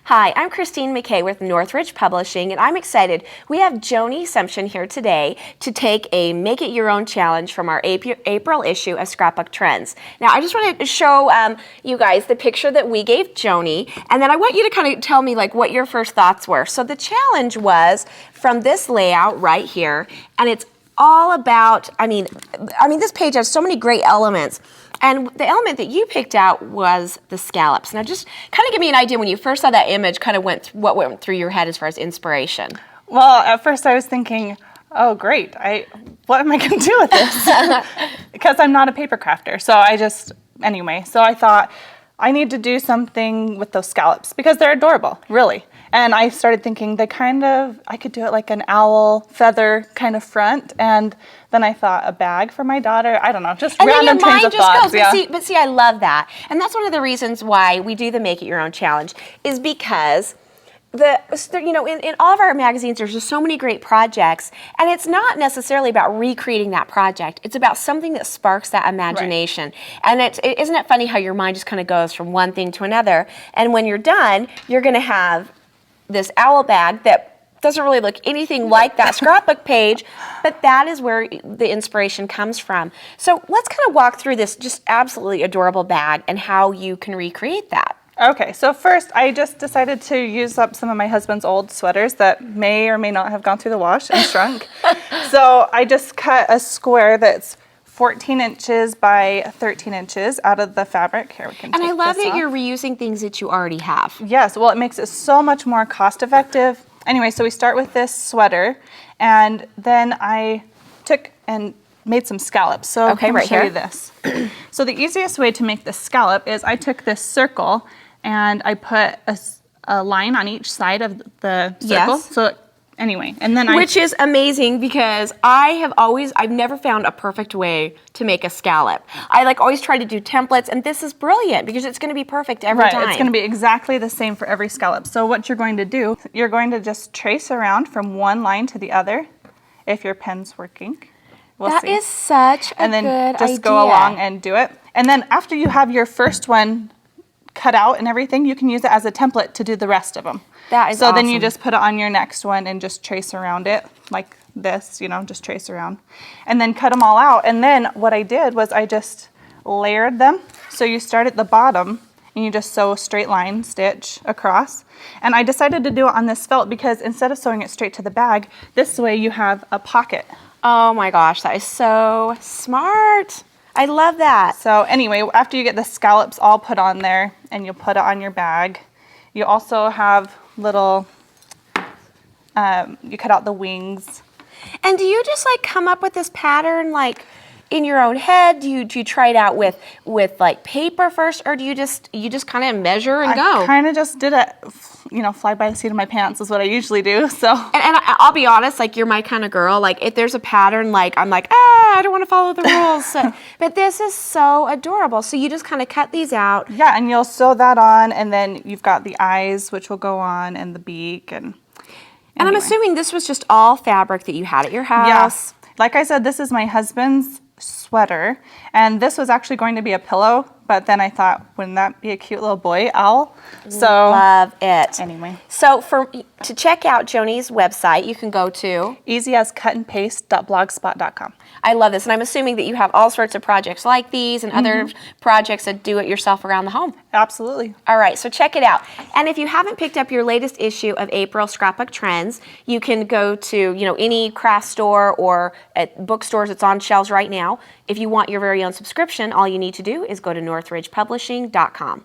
Hi, I'm Christine McKay with Northridge Publishing, and I'm excited. We have Joni Sumption here today to take a Make It Your Own challenge from our April issue of Scrapbook Trends. Now, I just wanted to show you guys the picture that we gave Joni, and then I want you to kind of tell me like what your first thoughts were. So the challenge was from this layout right here, and it's all about, I mean, this page has so many great elements. And the element that you picked out was the scallops. Now just kind of give me an idea when you first saw that image, kind of what went through your head as far as inspiration. Well, at first I was thinking, oh great, what am I going to do with this? Because I'm not a paper crafter. So I thought I need to do something with those scallops because they're adorable, really. And I started thinking I could do it like an owl feather kind of front. And then I thought a bag for my daughter. I don't know, just and random trains of thoughts. Yeah. But see, I love that. And that's one of the reasons why we do the Make It Your Own challenge is because in all of our magazines, there's just so many great projects, and it's not necessarily about recreating that project. It's about something that sparks that imagination. Right. And isn't it funny how your mind just kind of goes from one thing to another? And when you're done, you're going to have this owl bag that doesn't really look anything like that scrapbook page, but that is where the inspiration comes from. So let's kind of walk through this just absolutely adorable bag and how you can recreate that. Okay, so first I just decided to use up some of my husband's old sweaters that may or may not have gone through the wash and shrunk. So I just cut a square that's 14 inches by 13 inches out of the fabric. Here, we can take this off. And I love that you're reusing things that you already have. Yes, well, it makes it so much more cost effective. Anyway, so we start with this sweater, and then I took and made some scallops. So okay, let me right show here. you this. So the easiest way to make this scallop is I took this circle and I put a line on each side of the circle. Yes. So anyway, and then which is amazing because I've never found a perfect way to make a scallop. I always try to do templates, and this is brilliant because it's going to be perfect every time. Right, it's going to be exactly the same for every scallop. So what you're going to do, you're going to just trace around from one line to the other if your pen's working. That is such a good idea. And then just go along and do it. And then after you have your first one cut out and everything, you can use it as a template to do the rest of them. That is so awesome. Then you just put it on your next one and just trace around it like this, just trace around. And then cut them all out. And then what I did was I just layered them. So you start at the bottom and you just sew a straight line stitch across. And I decided to do it on this felt because instead of sewing it straight to the bag, this way you have a pocket. Oh my gosh, that is so smart. I love that. So anyway, after you get the scallops all put on there and you'll put it on your bag, you also have little, you cut out the wings. And do you just come up with this pattern in your own head? Do you try it out with paper first, or do you just kind of measure and go? I kind of just did it, fly by the seat of my pants is what I usually do. So and I'll be honest, you're my kind of girl. If there's a pattern, I'm I don't want to follow the rules. But this is so adorable. So you just kind of cut these out. Yeah, and you'll sew that on, and then you've got the eyes, which will go on, and the beak, and I'm assuming this was just all fabric that you had at your house. Yeah. Like I said, this is my husband's sweater, and this was actually going to be a pillow, but then I thought, wouldn't that be a cute little boy owl? So love it. Anyway, so to check out Joni's website, you can go to easyascutandpaste.blogspot.com. I love this, and I'm assuming that you have all sorts of projects like these and other projects that do it yourself around the home. Absolutely. All right, so check it out. And if you haven't picked up your latest issue of April Scrapbook Trends, you can go to any craft store or at bookstores. It's on shelves right now. If you want your very own subscription, all you need to do is go to northridgepublishing.com.